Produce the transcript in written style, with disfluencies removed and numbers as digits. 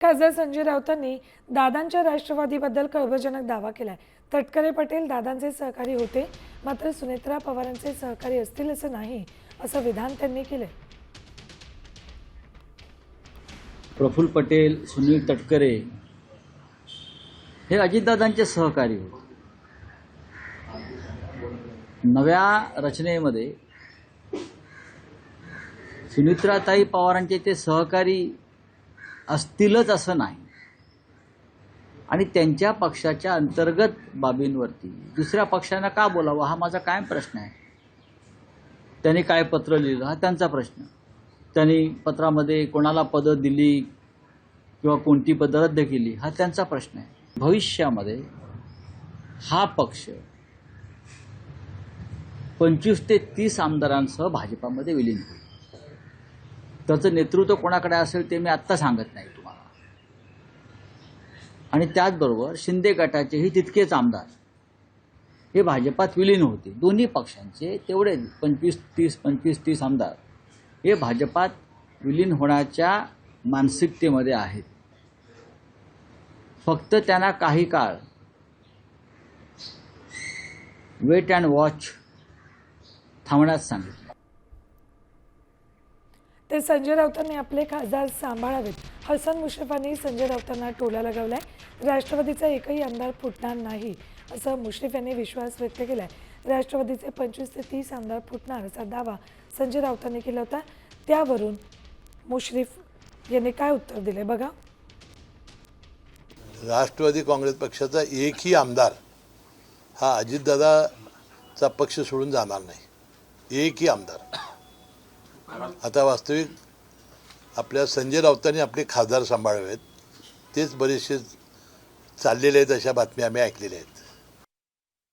खासदार संजय राऊतांनी दादांच्या राष्ट्रवादीबद्दल खळबळजनक दावा केलाय. तटकरे पटेल दादांचे सहकारी होते, मात्र सुनेत्रा पवारांचे सहकारी असतील असं नाही, असं विधान त्यांनी केलंय. प्रफुल्ल पटेल, सुनील तटकरे हे अजितदादांचे सहकारी होते. नव्या रचनेमध्ये सुनित्राताई पवारांचे ते सहकारी असतीलच असं नाही, आणि त्यांच्या पक्षाच्या अंतर्गत बाबींवरती दुसऱ्या पक्षांना का बोलावं हा माझा कायम प्रश्न आहे. त्यांनी काय पत्र लिहिलं हा त्यांचा प्रश्न. त्यांनी पत्रामध्ये कोणाला पदं दिली किंवा कोणती पदं रद्द केली हा त्यांचा प्रश्न आहे. भविष्यामध्ये हा पक्ष 25 ते 30 आमदारांसह भाजपामध्ये विलीन होईल. त्याचं नेतृत्व कोणाकडे असेल ते मी आत्ता सांगत नाही तुम्हाला. आणि त्याचबरोबर शिंदे गटाचेही तितकेच आमदार हे भाजपात विलीन होते. दोन्ही पक्षांचे तेवढे 25-30 आमदार हे भाजपात विलीन होण्याच्या मानसिकतेमध्ये आहेत. फक्त त्यांना काही काळ वेट अँड वॉच थांबण्यास सांगितलं. ते संजय राऊतांनी आपले खासदार सांभाळावेत. हसन मुश्रीफांनी संजय राऊतांना टोला लगावलाय. राष्ट्रवादीचा एकही आमदार फुटणार नाही असं मुश्रीफ यांनी विश्वास व्यक्त केलाय. राष्ट्रवादीचे 25 ते 30 आमदार फुटणार असा दावा संजय राऊतांनी केला होता. त्यावरून मुश्रीफ यांनी काय उत्तर दिले बघा. राष्ट्रवादी काँग्रेस पक्षाचा एकही आमदार हा अजितदादाचा पक्ष सोडून जाणार नाही. एकही आमदार. आता वास्तविक आपल्या संजय राऊतांनी आपले खासदार सांभाळावेत तेच बरेचसे चाललेले आहेत, अशा बातम्या आम्ही ऐकलेल्या आहेत.